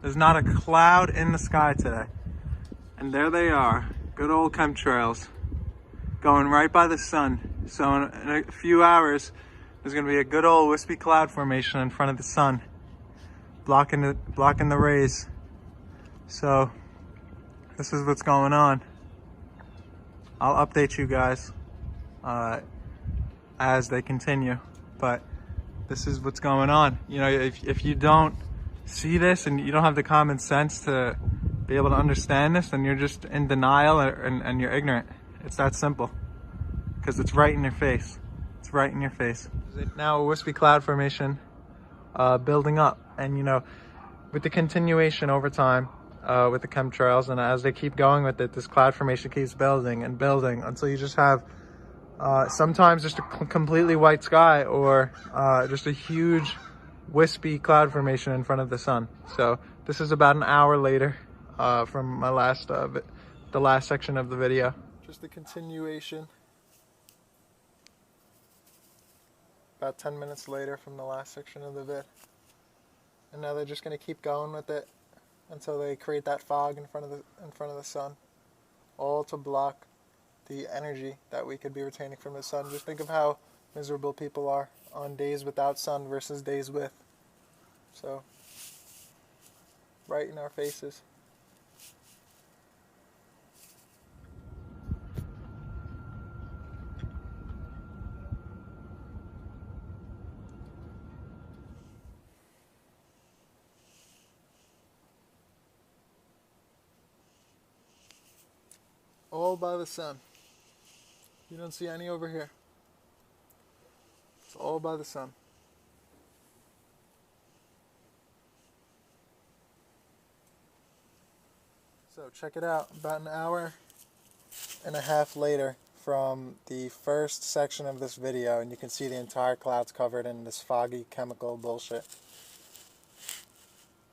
There's not a cloud in the sky today. And there they are, good old chemtrails, going right by the sun. So in a few hours, there's gonna be a good old wispy cloud formation in front of the sun, blocking the rays. So this is what's going on. I'll update you guys as they continue, but this is what's going on. You know, if you don't see this and you don't have the common sense to be able to understand this, then you're just in denial and you're ignorant. It's that simple, because it's right in your face. It's right in your face. Now a wispy cloud formation building up, and you know, with the continuation over time with the chemtrails, and as they keep going with it, this cloud formation keeps building and building until you just have sometimes just a completely white sky, or just a huge wispy cloud formation in front of the sun. So this is about an hour later from my last the last section of the video. Just a continuation. About 10 minutes later from the last section of the vid. And now they're just going to keep going with it until they create that fog in front of the sun, all to block the energy that we could be retaining from the sun. Just think of how miserable people are on days without sun versus days with. So, right in our faces. All by the sun. You don't see any over here. It's all by the sun. So check it out, about an hour and a half later from the first section of this video, and you can see the entire clouds covered in this foggy chemical bullshit.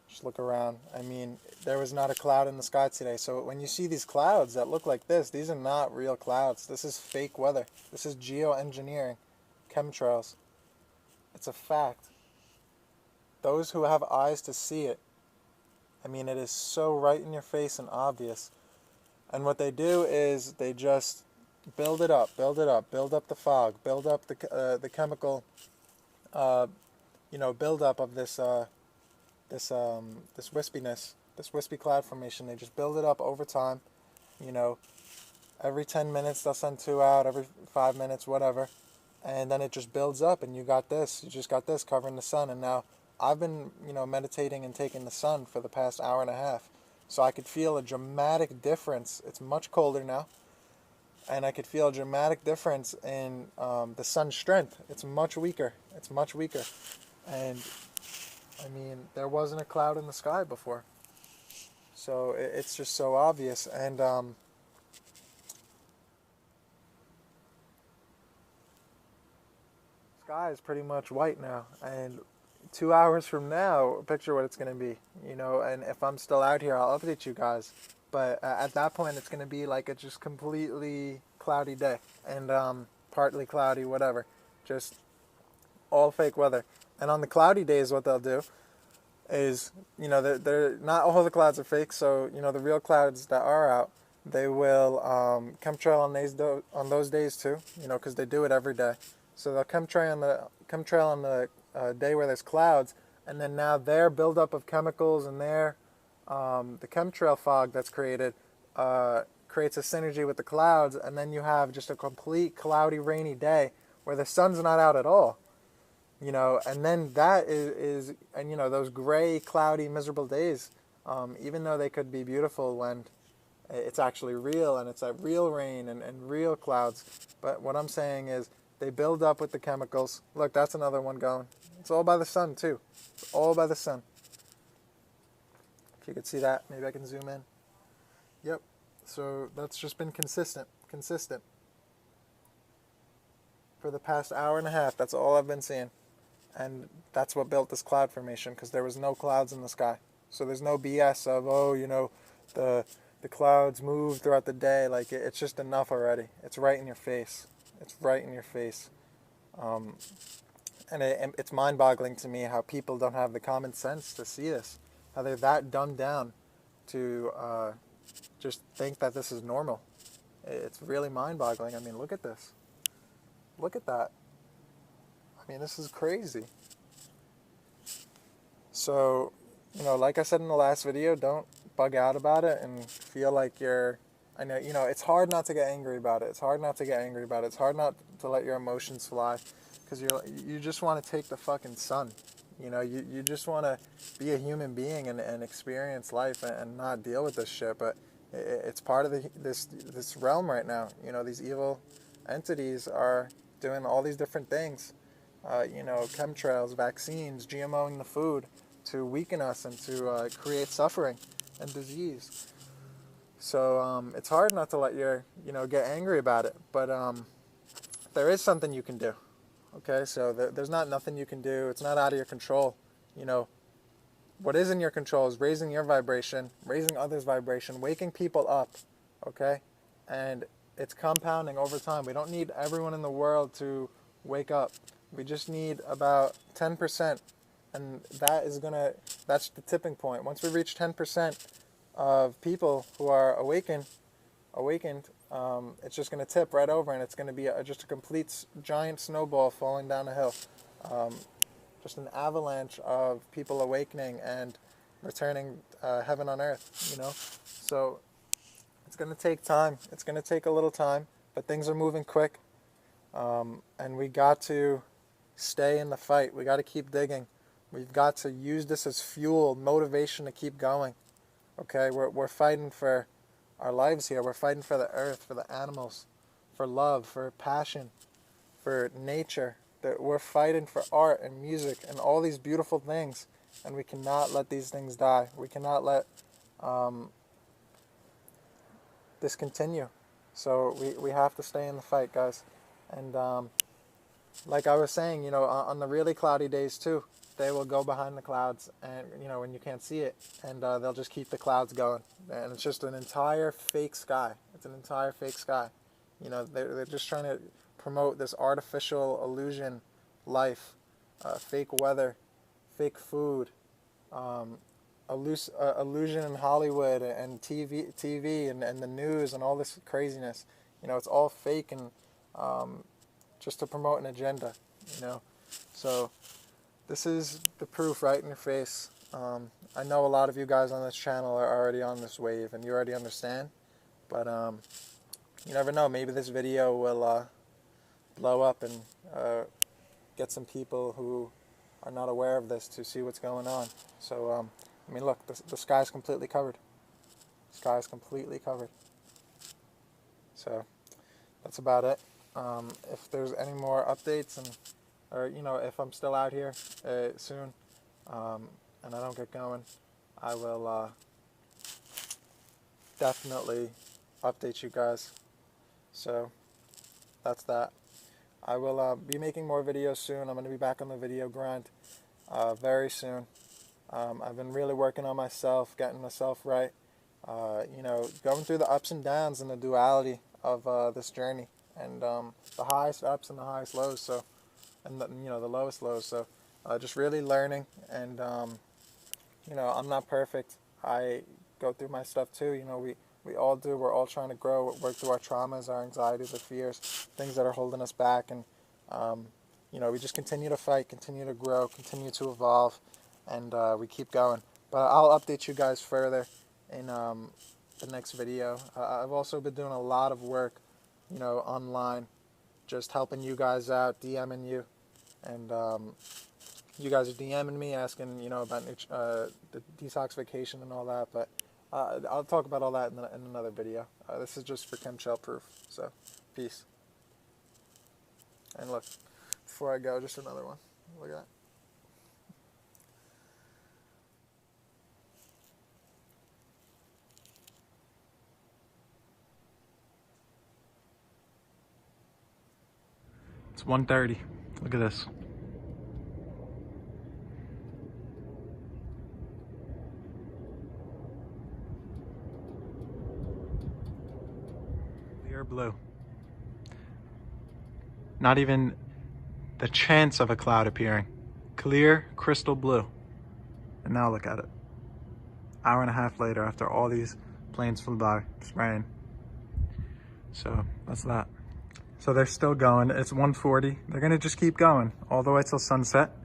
Just look around. I mean, there was not a cloud in the sky today, so when you see these clouds that look like this, these are not real clouds. This is fake weather. This is geoengineering, chemtrails. It's a fact. Those who have eyes to see it, I mean, it is so right in your face and obvious. And what they do is they just build it up, build up the fog, build up the chemical, build up of this wispiness, this wispy cloud formation. They just build it up over time. You know, every 10 minutes they'll send 2 out, every 5 minutes, whatever, and then it just builds up, and you just got this covering the sun. And now I've been, meditating and taking the sun for the past hour and a half. So I could feel a dramatic difference. It's much colder now. And I could feel a dramatic difference in the sun's strength. It's much weaker. And, I mean, there wasn't a cloud in the sky before. So it's just so obvious. And sky is pretty much white now. And 2 hours from now, picture what it's going to be, and if I'm still out here, I'll update you guys. But at that point, it's going to be like a just completely cloudy day, and partly cloudy, whatever, just all fake weather. And on the cloudy days, what they'll do is, they're not all the clouds are fake, so, the real clouds that are out, they will chemtrail on those days too, because they do it every day. So they'll chemtrail on the day where there's clouds, and then now their buildup of chemicals and their the chemtrail fog that's created creates a synergy with the clouds, and then you have just a complete cloudy, rainy day where the sun's not out at all. And then that is those gray, cloudy, miserable days, even though they could be beautiful when it's actually real, and it's like real rain and real clouds. But what I'm saying is, they build up with the chemicals. Look, that's another one going. It's all by the sun, too. It's all by the sun. If you could see that, maybe I can zoom in. Yep. So that's just been consistent. For the past hour and a half, that's all I've been seeing. And that's what built this cloud formation, because there was no clouds in the sky. So there's no BS of, the clouds move throughout the day. Like, it's just enough already. It's right in your face. It's right in your face. And it's mind-boggling to me how people don't have the common sense to see this. how they're that dumbed down to just think that this is normal. It's really mind-boggling. I mean, look at this. Look at that. I mean, this is crazy. So, you know, like I said in the last video, don't bug out about it and feel like you're, I know, you know, it's hard not to get angry about it. It's hard not to get angry about it. It's hard not to let your emotions fly, because you just want to take the fucking sun. You know, you just want to be a human being and experience life and not deal with this shit. But it's part of this realm right now. You know, these evil entities are doing all these different things. You know, chemtrails, vaccines, GMOing the food to weaken us and to create suffering and disease. So it's hard not to let get angry about it. But there is something you can do. Okay, so there's not nothing you can do. It's not out of your control. You know, what is in your control is raising your vibration, raising others' vibration, waking people up. Okay, and it's compounding over time. We don't need everyone in the world to wake up. We just need about 10%, and that's the tipping point. Once we reach 10% of people who are awakened, it's just going to tip right over, and it's going to be just a complete giant snowball falling down a hill. Just an avalanche of people awakening and returning heaven on earth, you know? So it's going to take time. It's going to take a little time, but things are moving quick. And we got to stay in the fight. We got to keep digging. We've got to use this as fuel, motivation to keep going. Okay, we're fighting for our lives here. We're fighting for the earth, for the animals, for love, for passion, for nature. We're fighting for art and music and all these beautiful things, and we cannot let these things die. We cannot let this continue. So we have to stay in the fight, guys. And like I was saying, you know, on the really cloudy days too, they will go behind the clouds, and you know, when you can't see it, and they'll just keep the clouds going, and it's just an entire fake sky. It's an entire fake sky. You know, they're just trying to promote this artificial illusion life, fake weather, fake food, illusion in Hollywood and TV and the news and all this craziness. You know, it's all fake and just to promote an agenda. You know, so this is the proof right in your face. I know a lot of you guys on this channel are already on this wave and you already understand, but you never know. Maybe this video will blow up and get some people who are not aware of this to see what's going on. So, I mean, look, the sky is completely covered. The sky is completely covered. So, that's about it. If there's any more updates, or you know, if I'm still out here soon, and I don't get going, I will definitely update you guys. So, that's that. I will be making more videos soon. I'm going to be back on the video grind very soon. I've been really working on myself, getting myself right. You know, going through the ups and downs and the duality of this journey, and the highest ups and the highest lows. So, and the, you know, the lowest lows. So, just really learning. And you know, I'm not perfect. I go through my stuff too. You know, we all do. We're all trying to grow, work through our traumas, our anxieties, our fears, things that are holding us back. And, you know, we just continue to fight, continue to grow, continue to evolve, and we keep going. But I'll update you guys further in the next video. I've also been doing a lot of work, you know, online, just helping you guys out, DMing you. And you guys are DMing me, asking, you know, about the detoxification and all that. But I'll talk about all that in another video. This is just for chemtrail proof. So, peace. And look, before I go, just another one. Look at that. It's 1:30. Look at this. Blue. Not even the chance of a cloud appearing. Clear, crystal blue. And now look at it. hour and a half later after all these planes flew by spraying. So that's that. So they're still going. It's 1:40. They're gonna just keep going all the way till sunset.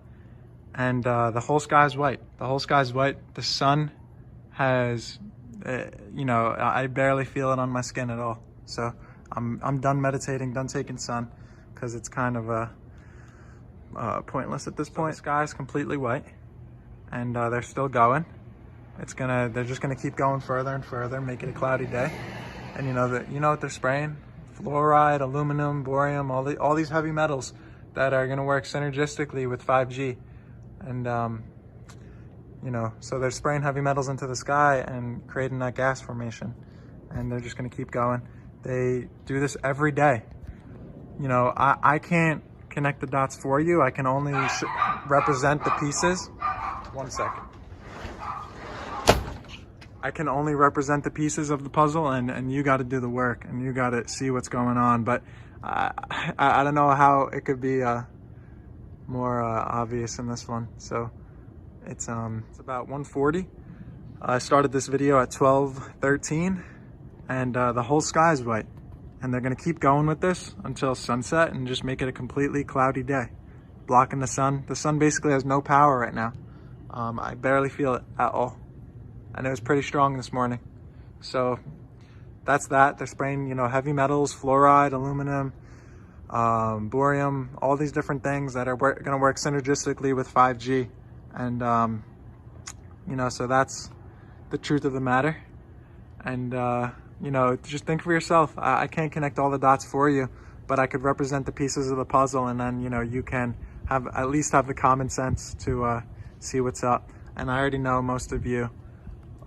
And the whole sky's white. The whole sky's white. The sun has, you know, I barely feel it on my skin at all. So I'm done meditating, done taking sun, because it's kind of pointless at this point. The sky's completely white, and they're still going. They're just gonna keep going further and further, make it a cloudy day. And you know what they're spraying? Fluoride, aluminum, borium, all these heavy metals that are gonna work synergistically with 5G. And you know, so they're spraying heavy metals into the sky and creating that gas formation. And they're just gonna keep going. They do this every day. You know, I can't connect the dots for you. I can only represent the pieces. 1 second. I can only represent the pieces of the puzzle, and you got to do the work, and you got to see what's going on. But I don't know how it could be more obvious in this one. So it's about 1:40. I started this video at 12:13, and the whole sky is white. And they're gonna keep going with this until sunset and just make it a completely cloudy day, blocking the sun. The sun basically has no power right now. I barely feel it at all. And it was pretty strong this morning. So that's that. They're spraying, you know, heavy metals, fluoride, aluminum, borium, all these different things that are gonna work synergistically with 5G. And, you know, so that's the truth of the matter. And, you know, just think for yourself. I can't connect all the dots for you, but I could represent the pieces of the puzzle, and then, you know, you can at least have the common sense to see what's up. And I already know most of you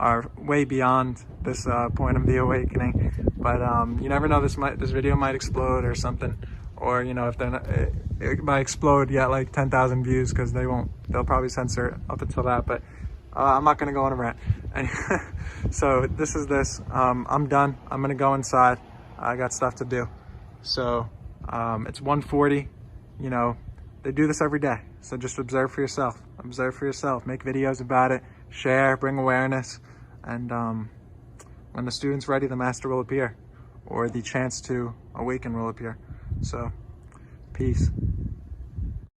are way beyond this point of the awakening, but you never know, this video might explode or something, or you know, if they're not, it might explode, get like 10,000 views, because they'll probably censor it up until that. But I'm not gonna go on a rant. So this is this. I'm done. I'm gonna go inside. I got stuff to do. So it's 1:40. You know, they do this every day. So just observe for yourself. Observe for yourself. Make videos about it. Share. Bring awareness. And when the student's ready, the master will appear, or the chance to awaken will appear. So, peace.